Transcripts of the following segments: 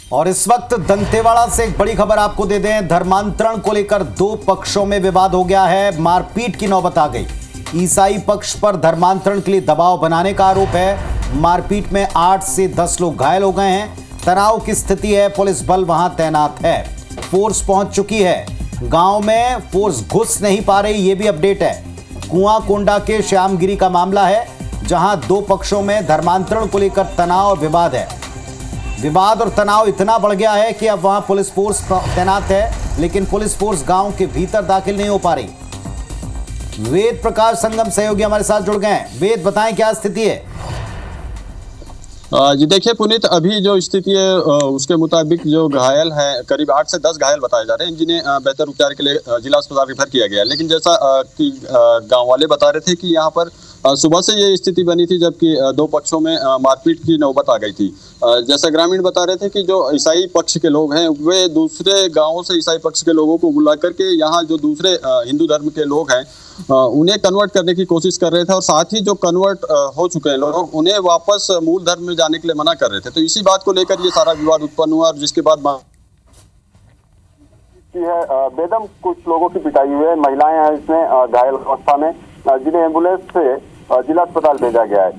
और इस वक्त दंतेवाड़ा से एक बड़ी खबर आपको दे दें। धर्मांतरण को लेकर दो पक्षों में विवाद हो गया है। मारपीट की नौबत आ गई। ईसाई पक्ष पर धर्मांतरण के लिए दबाव बनाने का आरोप है। मारपीट में 8 से 10 लोग घायल हो गए हैं। तनाव की स्थिति है। पुलिस बल वहां तैनात है। फोर्स पहुंच चुकी है। गांव में फोर्स घुस नहीं पा रही, ये भी अपडेट है। कुआंकोंडा के श्यामगिरी का मामला है, जहां दो पक्षों में धर्मांतरण को लेकर तनाव और विवाद है। विवाद और तनाव इतना बढ़ गया है कि अब वहां पुलिस फोर्स तैनात है, लेकिन पुलिस फोर्स गांव के भीतर दाखिल नहीं हो पा रही। वेद प्रकाश संगम सहयोगी हमारे साथ जुड़ गए हैं। वेद, बताएं क्या स्थिति है? जी देखिए पुनीत, अभी जो स्थिति है उसके मुताबिक जो घायल हैं करीब 8 से 10 घायल बताए जा रहे हैं, जिन्हें बेहतर उपचार के लिए जिला अस्पताल रेफर किया गया है। लेकिन जैसा कि गांव वाले बता रहे थे कि यहाँ पर सुबह से ये स्थिति बनी थी, जबकि दो पक्षों में मारपीट की नौबत आ गई थी। जैसा ग्रामीण बता रहे थे कि जो ईसाई पक्ष के लोग हैं वे दूसरे गांवों से ईसाई पक्ष के लोगों को बुला करके यहाँ जो दूसरे हिंदू धर्म के लोग हैं उन्हें कन्वर्ट करने की कोशिश कर रहे थे, और साथ ही जो कन्वर्ट हो चुके हैं लोग उन्हें वापस मूल धर्म में जाने के लिए मना कर रहे थे। तो इसी बात को लेकर ये सारा विवाद उत्पन्न हुआ, और जिसके बाद बेदम कुछ लोगों की पिटाई हुई है। महिलाएं हैं इसमें घायल अवस्था में, जिन्हें एम्बुलेंस से जिला अस्पताल भेजा गया है।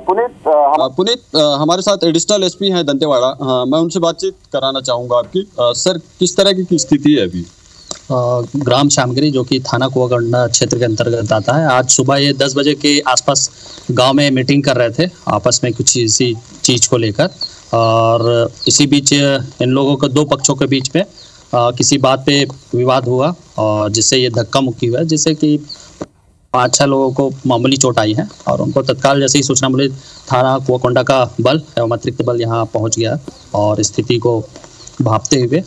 पुनीत हमारे साथ एडिशनल एसपी हैं दंतेवाड़ा, मैं उनसे बातचीत कराना चाहूंगा आपकी। सर, किस तरह की स्थिति है अभी? ग्राम श्यामगिरी जो कि थाना कुआंकोंडा क्षेत्र के अंतर्गत आता है, आज सुबह ये 10 बजे के आसपास गांव में मीटिंग कर रहे थे आपस में कुछ इसी चीज़ को लेकर, और इसी बीच इन लोगों के दो पक्षों के बीच में किसी बात पे विवाद हुआ, और जिससे ये धक्का मुक्की हुआ, जिससे कि 5-6 लोगों को मामूली चोट आई है, और उनको तत्काल जैसे ही सूचना मिली थाना कुआंकोंडा का बल एवं अतिरिक्त बल यहाँ पहुँच गया, और स्थिति को भांपते हुए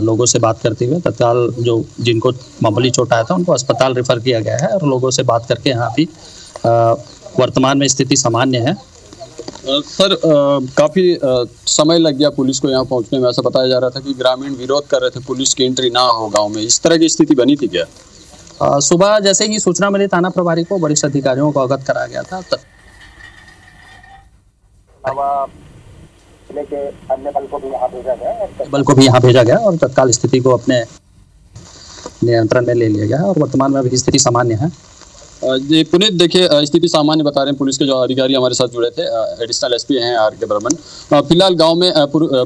लोगों से बात करते हुए तत्काल जो जिनको मामूली चोट आया था उनको अस्पताल रेफर किया गया है, और लोगों से बात करके यहाँ भी वर्तमान में स्थिति सामान्य है। सर, काफी समय लग गया पुलिस को यहाँ पहुँचने में। ऐसा बताया जा रहा था कि ग्रामीण विरोध कर रहे थे पुलिस की एंट्री ना हो गाँव में। इस तरह की स्थिति बनी थी क्या? सुबह जैसे ही सूचना मिली थाना प्रभारी को, वरिष्ठ अधिकारियों को अवगत कराया गया था। अन्य बल को भी यहाँ भेजा गया और तत्काल स्थिति को अपने नियंत्रण में ले लिया गया, और वर्तमान में अभी स्थिति सामान्य है। जी पुनीत, देखिए स्थिति सामान्य बता रहे हैं पुलिस के जो अधिकारी हमारे साथ जुड़े थे। एडिशनल एसपी हैं आर के बर्मन। फिलहाल गांव में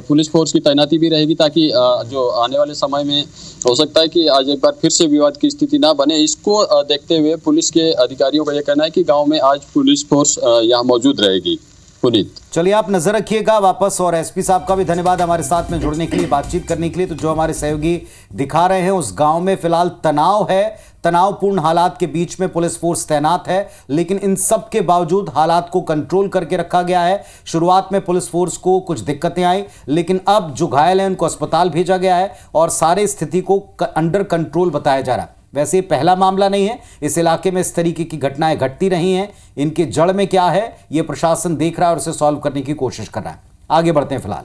पुलिस फोर्स की तैनाती भी रहेगी, ताकि जो आने वाले समय में हो सकता है कि आज एक बार फिर से विवाद की स्थिति ना बने। इसको देखते हुए पुलिस के अधिकारियों का यह कहना है कि गाँव में आज पुलिस फोर्स यहाँ मौजूद रहेगी। पुनीत, चलिए आप नजर रखिएगा वापस, और एसपी साहब का भी धन्यवाद हमारे साथ में जुड़ने के लिए, बातचीत करने के लिए। तो जो हमारे सहयोगी दिखा रहे हैं, उस गांव में फिलहाल तनाव है। तनावपूर्ण हालात के बीच में पुलिस फोर्स तैनात है, लेकिन इन सब के बावजूद हालात को कंट्रोल करके रखा गया है। शुरुआत में पुलिस फोर्स को कुछ दिक्कतें आई, लेकिन अब जो घायल हैं उनको अस्पताल भेजा गया है, और सारे स्थिति को अंडर कंट्रोल बताया जा रहा है। वैसे ये पहला मामला नहीं है, इस इलाके में इस तरीके की घटनाएं घटती रही हैं। इनके जड़ में क्या है ये प्रशासन देख रहा है और उसे सॉल्व करने की कोशिश कर रहा है। आगे बढ़ते हैं। फिलहाल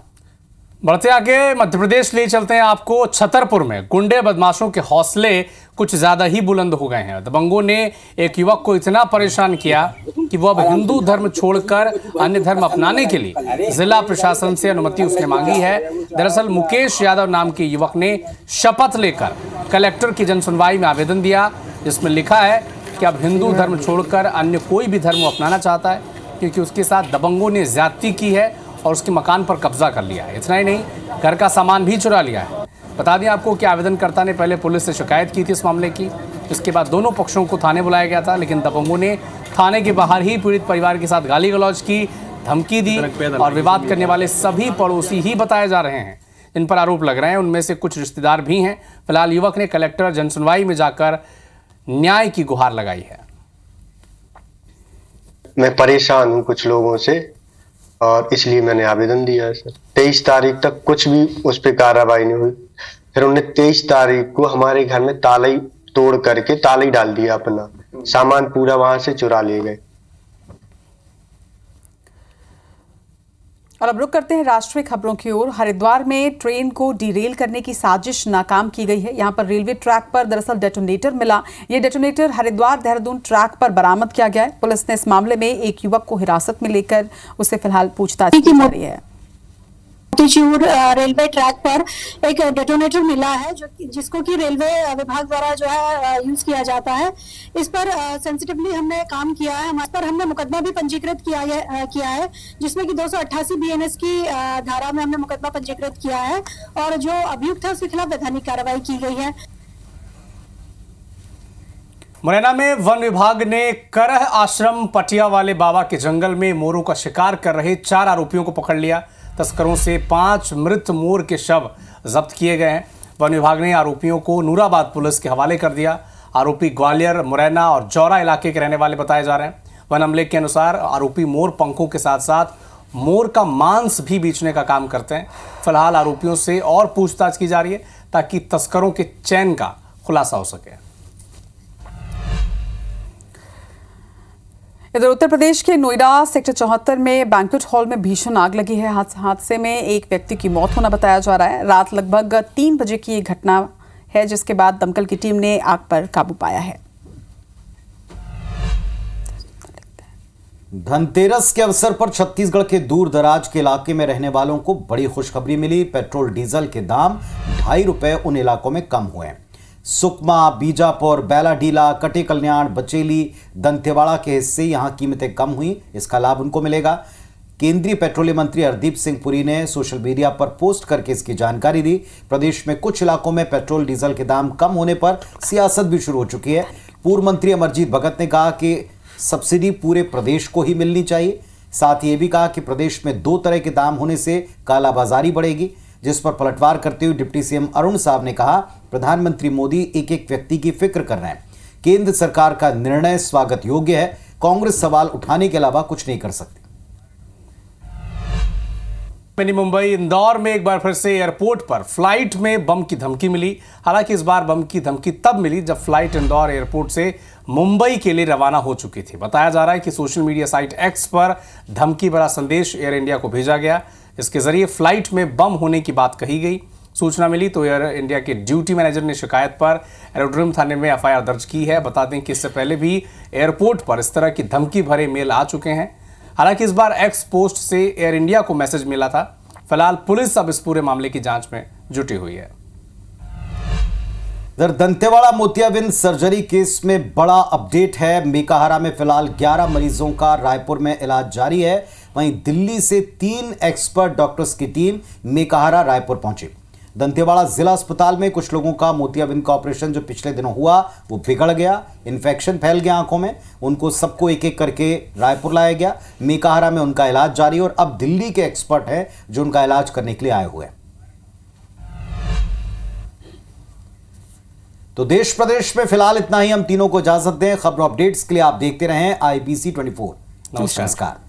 बढ़ते आगे मध्य प्रदेश ले चलते हैं आपको। छतरपुर में गुंडे बदमाशों के हौसले कुछ ज्यादा ही बुलंद हो गए हैं। दबंगों ने एक युवक को इतना परेशान किया कि वो अब हिंदू धर्म छोड़कर अन्य धर्म अपनाने के लिए जिला प्रशासन से अनुमति उसने मांगी है। दरअसल मुकेश यादव नाम के युवक ने शपथ लेकर कलेक्टर की जनसुनवाई में आवेदन दिया, जिसमें लिखा है कि अब हिंदू धर्म छोड़कर अन्य कोई भी धर्म अपनाना चाहता है, क्योंकि उसके साथ दबंगों ने ज्यादती की है और उसके मकान पर कब्जा कर लिया है। इतना ही नहीं, घर का सामान भी चुरा लिया है। बता दें आपको कि आवेदनकर्ता ने पहले पुलिस से शिकायत की थी इस मामले की। इसके बाद दोनों पक्षों को थाने बुलाया गया था, लेकिन दबंगों ने थाने के बाहर ही पीड़ित परिवार के साथ गाली गलौज की, धमकी दी, और विवाद करने वाले सभी पड़ोसी ही बताए जा रहे हैं जिन पर आरोप लग रहे हैं। उनमें से कुछ रिश्तेदार भी हैं। फिलहाल युवक ने कलेक्टर जनसुनवाई में जाकर न्याय की गुहार लगाई है। मैं परेशान हूँ कुछ लोगों से, और इसलिए मैंने आवेदन दिया है सर। 23 तारीख तक कुछ भी उस पर कार्रवाई नहीं हुई। फिर उन्होंने 23 तारीख को हमारे घर में ताला ही तोड़ करके ताला ही डाल दिया, अपना सामान पूरा वहां से चुरा ले गए। और अब रुक करते हैं राष्ट्रीय खबरों की ओर। हरिद्वार में ट्रेन को डिरेल करने की साजिश नाकाम की गई है। यहां पर रेलवे ट्रैक पर दरअसल डेटोनेटर मिला। ये डेटोनेटर हरिद्वार देहरादून ट्रैक पर बरामद किया गया है। पुलिस ने इस मामले में एक युवक को हिरासत में लेकर उससे फिलहाल पूछताछ की जा रही है। मोतीचूर रेलवे ट्रैक पर एक डेटोनेटर मिला है जिसको कि रेलवे विभाग द्वारा जो है यूज किया जाता है। इस पर सेंसिटिवली हमने काम किया है। हमारे पर हमने मुकदमा भी पंजीकृत किया है जिसमें कि 288 BNS की धारा में हमने मुकदमा पंजीकृत किया है और जो अभियुक्त है उसके खिलाफ वैधानिक कार्रवाई की गई है। मुरैना में वन विभाग ने करह आश्रम पटिया वाले बाबा के जंगल में मोरों का शिकार कर रहे 4 आरोपियों को पकड़ लिया। तस्करों से 5 मृत मोर के शव जब्त किए गए हैं। वन विभाग ने आरोपियों को नूराबाद पुलिस के हवाले कर दिया। आरोपी ग्वालियर, मुरैना और जौरा इलाके के रहने वाले बताए जा रहे हैं। वन अमले के अनुसार आरोपी मोर पंखों के साथ साथ मोर का मांस भी बेचने का काम करते हैं। फिलहाल आरोपियों से और पूछताछ की जा रही है ताकि तस्करों के चैन का खुलासा हो सके। इधर उत्तर प्रदेश के नोएडा सेक्टर 74 में बैंक्वेट हॉल में भीषण आग लगी है। हादसे में एक व्यक्ति की मौत होना बताया जा रहा है। रात लगभग 3 बजे की ये घटना है जिसके बाद दमकल की टीम ने आग पर काबू पाया है। धनतेरस के अवसर पर छत्तीसगढ़ के दूर दराज के इलाके में रहने वालों को बड़ी खुशखबरी मिली। पेट्रोल डीजल के दाम 2.5 रुपए उन इलाकों में कम हुए हैं। सुकमा, बीजापुर, बैलाडीला, कटे कल्याण, बचेली, दंतेवाड़ा के हिस्से यहां कीमतें कम हुई। इसका लाभ उनको मिलेगा। केंद्रीय पेट्रोलियम मंत्री हरदीप सिंह पुरी ने सोशल मीडिया पर पोस्ट करके इसकी जानकारी दी। प्रदेश में कुछ इलाकों में पेट्रोल डीजल के दाम कम होने पर सियासत भी शुरू हो चुकी है। पूर्व मंत्री अमरजीत भगत ने कहा कि सब्सिडी पूरे प्रदेश को ही मिलनी चाहिए। साथ ही ये भी कहा कि प्रदेश में 2 तरह के दाम होने से कालाबाजारी बढ़ेगी, जिस पर पलटवार करते हुए डिप्टी सीएम अरुण साहब ने कहा, प्रधानमंत्री मोदी एक एक व्यक्ति की फिक्र कर रहे हैं। केंद्र सरकार का निर्णय स्वागत योग्य है। कांग्रेस सवाल उठाने के अलावा कुछ नहीं कर सकती। मिनी मुंबई इंदौर में एक बार फिर से एयरपोर्ट पर फ्लाइट में बम की धमकी मिली। हालांकि इस बार बम की धमकी तब मिली जब फ्लाइट इंदौर एयरपोर्ट से मुंबई के लिए रवाना हो चुकी थी। बताया जा रहा है कि सोशल मीडिया साइट एक्स पर धमकी भरा संदेश एयर इंडिया को भेजा गया। इसके जरिए फ्लाइट में बम होने की बात कही गई। सूचना मिली तो एयर इंडिया के ड्यूटी मैनेजर ने शिकायत पर एरोड्रोम थाने में एफआईआर दर्ज की है। बता दें कि इससे पहले भी एयरपोर्ट पर इस तरह की धमकी भरे मेल आ चुके हैं। हालांकि इस बार एक्स पोस्ट से एयर इंडिया को मैसेज मिला था। फिलहाल पुलिस अब इस पूरे मामले की जांच में जुटी हुई है। इधर दंतेवाड़ा मोतियाबिंद सर्जरी केस में बड़ा अपडेट है। मेकाहारा में फिलहाल 11 मरीजों का रायपुर में इलाज जारी है। वहीं दिल्ली से 3 एक्सपर्ट डॉक्टर्स की टीम मेकाहारा रायपुर पहुंची। दंतेवाड़ा जिला अस्पताल में कुछ लोगों का मोतियाबिंद का ऑपरेशन जो पिछले दिनों हुआ वो बिगड़ गया, इन्फेक्शन फैल गया आंखों में। उनको सबको एक एक करके रायपुर लाया गया। मेकाहारा में उनका इलाज जारी और अब दिल्ली के एक्सपर्ट हैं जो उनका इलाज करने के लिए आए हुए हैं। तो देश प्रदेश में फिलहाल इतना ही। हम तीनों को इजाजत दें। खबरों अपडेट्स के लिए आप देखते रहें IBC 24। नमस्कार।